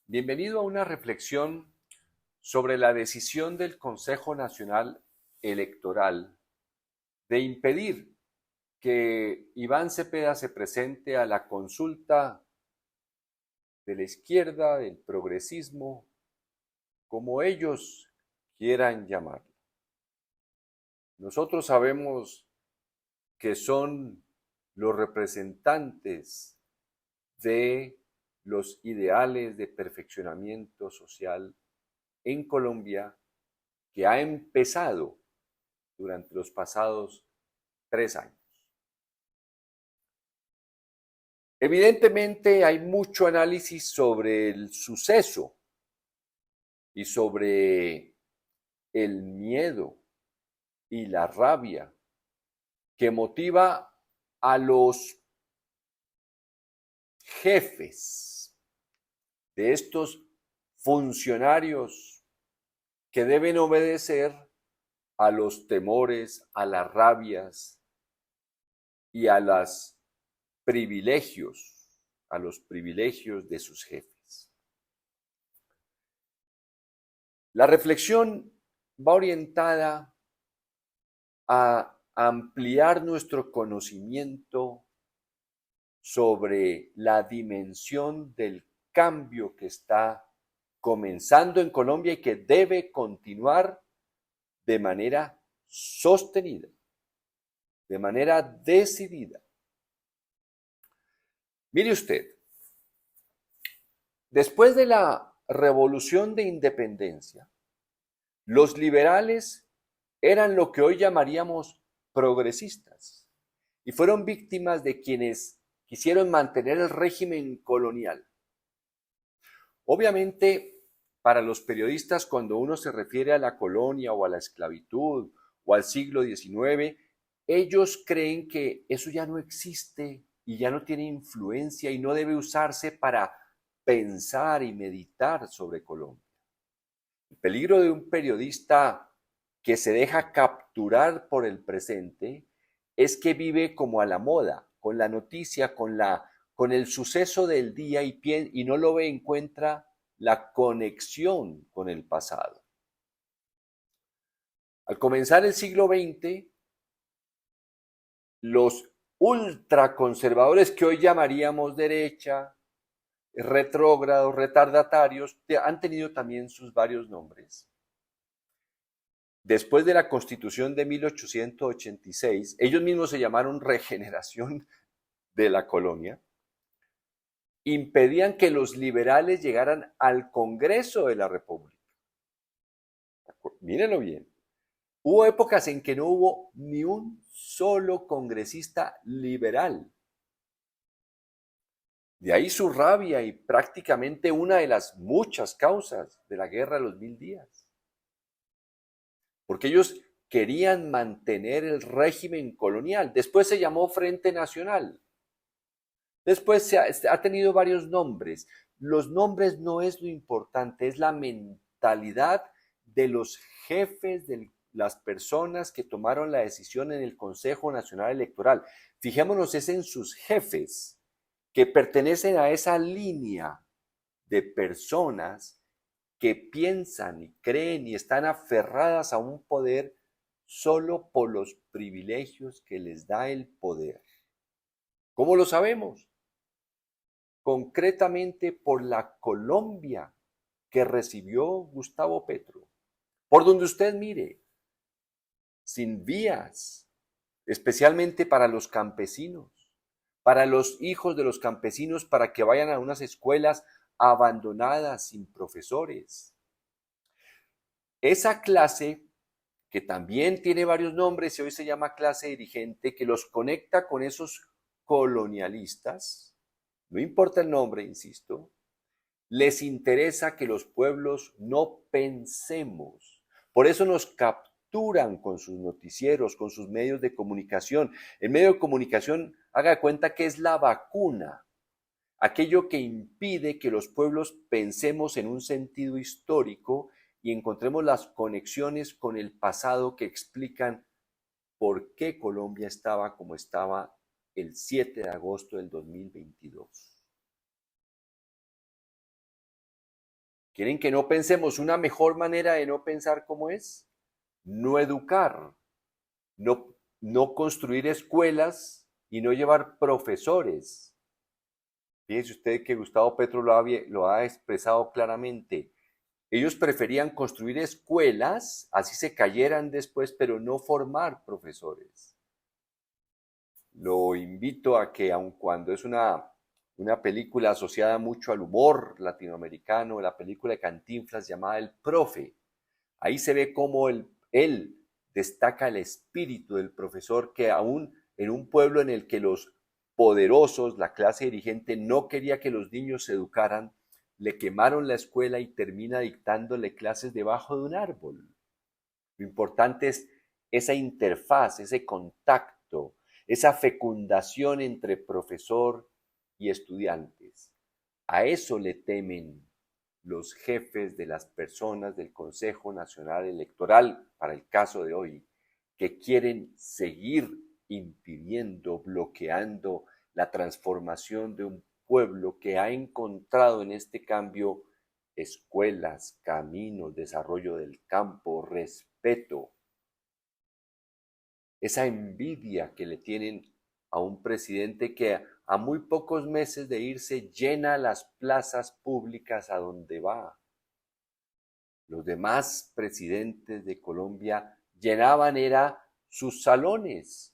Bienvenido a una reflexión sobre la decisión del Consejo Nacional Electoral de impedir que Iván Cepeda se presente a la consulta de la izquierda, del progresismo, como ellos quieran llamarlo. Nosotros sabemos que son los representantes de los ideales de perfeccionamiento social en Colombia que ha empezado durante los pasados 3 años. Evidentemente hay mucho análisis sobre el suceso y sobre el miedo y la rabia que motiva a los jefes de estos funcionarios que deben obedecer a los temores, a las rabias y a los privilegios de sus jefes. La reflexión va orientada a ampliar nuestro conocimiento sobre la dimensión del cambio que está comenzando en Colombia y que debe continuar de manera sostenida, de manera decidida. Mire usted, después de la Revolución de Independencia, los liberales eran lo que hoy llamaríamos progresistas y fueron víctimas de quienes quisieron mantener el régimen colonial. Obviamente, para los periodistas, cuando uno se refiere a la colonia o a la esclavitud o al siglo XIX, ellos creen que eso ya no existe y ya no tiene influencia y no debe usarse para pensar y meditar sobre Colombia. El peligro de un periodista que se deja capturar por el presente es que vive como a la moda, con la noticia, con el suceso del día y no lo ve, encuentra la conexión con el pasado. Al comenzar el siglo XX, los ultraconservadores que hoy llamaríamos derecha, retrógrados, retardatarios, han tenido también sus varios nombres. Después de la Constitución de 1886, ellos mismos se llamaron Regeneración de la Colonia, impedían que los liberales llegaran al Congreso de la República. Mírenlo bien. Hubo épocas en que no hubo ni un solo congresista liberal. De ahí su rabia y prácticamente una de las muchas causas de la Guerra de los 1000 días. Porque ellos querían mantener el régimen colonial. Después se llamó Frente Nacional. Después ha tenido varios nombres. Los nombres no es lo importante, es la mentalidad de los jefes, de las personas que tomaron la decisión en el Consejo Nacional Electoral. Fijémonos es en sus jefes que pertenecen a esa línea de personas que piensan y creen y están aferradas a un poder solo por los privilegios que les da el poder. ¿Cómo lo sabemos? Concretamente por la Colombia que recibió Gustavo Petro. Por donde usted mire, sin vías, especialmente para los campesinos, para los hijos de los campesinos, para que vayan a unas escuelas abandonadas, sin profesores. Esa clase, que también tiene varios nombres y hoy se llama clase dirigente, que los conecta con esos colonialistas, no importa el nombre, insisto, les interesa que los pueblos no pensemos. Por eso nos capturan con sus noticieros, con sus medios de comunicación. El medio de comunicación, haga cuenta que es la vacuna, aquello que impide que los pueblos pensemos en un sentido histórico y encontremos las conexiones con el pasado que explican por qué Colombia estaba como estaba el 7 de agosto del 2022. Quieren que no pensemos. Una mejor manera de no pensar cómo es no educar, no construir escuelas y no llevar profesores. Fíjense usted que Gustavo Petro lo ha expresado claramente. Ellos preferían construir escuelas, así se cayeran después, pero no formar profesores. Lo invito a que, aun cuando es una película asociada mucho al humor latinoamericano, la película de Cantinflas llamada El Profe, ahí se ve cómo él destaca el espíritu del profesor que aún en un pueblo en el que los poderosos, la clase dirigente, no quería que los niños se educaran, le quemaron la escuela y termina dictándole clases debajo de un árbol. Lo importante es esa interfaz, ese contacto, esa fecundación entre profesor y estudiantes. A eso le temen los jefes de las personas del Consejo Nacional Electoral, para el caso de hoy, que quieren seguir impidiendo, bloqueando la transformación de un pueblo que ha encontrado en este cambio escuelas, caminos, desarrollo del campo, respeto. Esa envidia que le tienen a un presidente que a muy pocos meses de irse llena las plazas públicas a donde va. Los demás presidentes de Colombia llenaban sus salones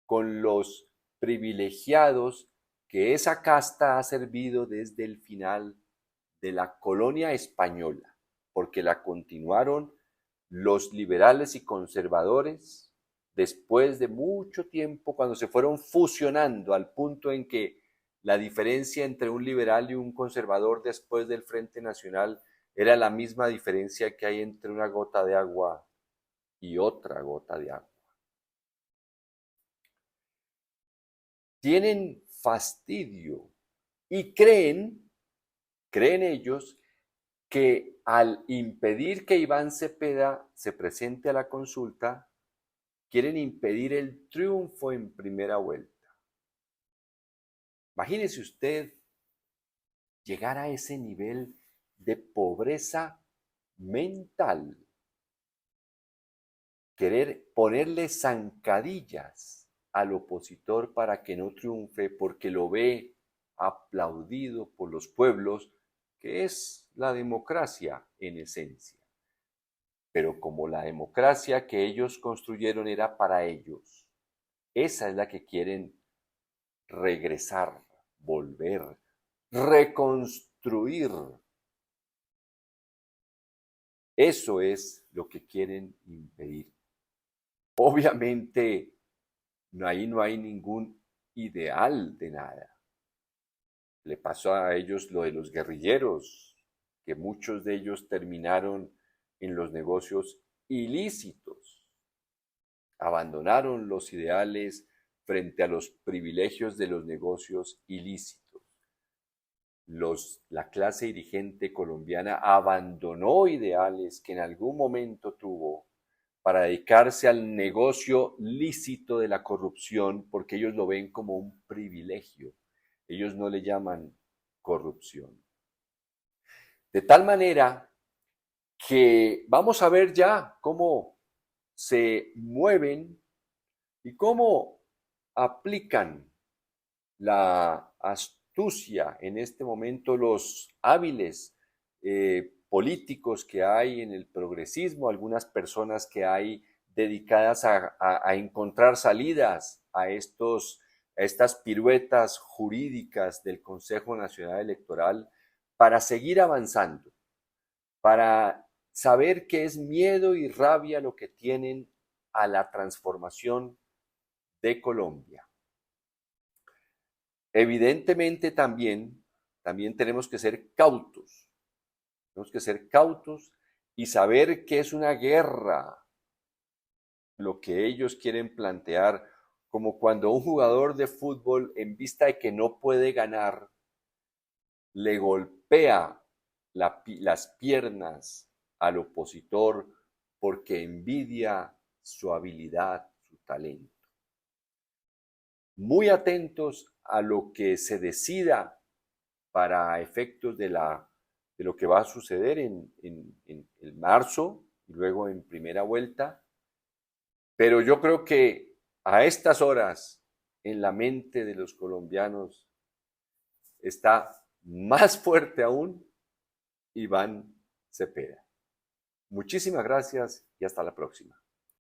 con los privilegiados que esa casta ha servido desde el final de la colonia española, porque la continuaron los liberales y conservadores después de mucho tiempo, cuando se fueron fusionando al punto en que la diferencia entre un liberal y un conservador después del Frente Nacional era la misma diferencia que hay entre una gota de agua y otra gota de agua. Tienen fastidio y creen ellos que al impedir que Iván Cepeda se presente a la consulta, quieren impedir el triunfo en primera vuelta. Imagínese usted llegar a ese nivel de pobreza mental, querer ponerle zancadillas al opositor para que no triunfe porque lo ve aplaudido por los pueblos, que es la democracia en esencia. Pero como la democracia que ellos construyeron era para ellos, esa es la que quieren regresar, volver, reconstruir. Eso es lo que quieren impedir. Obviamente, ahí no hay ningún ideal de nada. Le pasó a ellos lo de los guerrilleros, que muchos de ellos terminaron en los negocios ilícitos. Abandonaron los ideales frente a los privilegios de los negocios ilícitos. La clase dirigente colombiana abandonó ideales que en algún momento tuvo para dedicarse al negocio lícito de la corrupción, porque ellos lo ven como un privilegio. Ellos no le llaman corrupción. De tal manera que vamos a ver ya cómo se mueven y cómo aplican la astucia en este momento los hábiles políticos que hay en el progresismo, algunas personas que hay dedicadas a encontrar salidas a estas piruetas jurídicas del Consejo Nacional Electoral para seguir avanzando, para saber que es miedo y rabia lo que tienen a la transformación de Colombia. Evidentemente también tenemos que ser cautos. Tenemos que ser cautos y saber que es una guerra lo que ellos quieren plantear, como cuando un jugador de fútbol, en vista de que no puede ganar, le golpea las piernas al opositor porque envidia su habilidad, su talento. Muy atentos a lo que se decida para efectos de la de lo que va a suceder en marzo y luego en primera vuelta. Pero yo creo que a estas horas en la mente de los colombianos está más fuerte aún Iván Cepeda. Muchísimas gracias y hasta la próxima.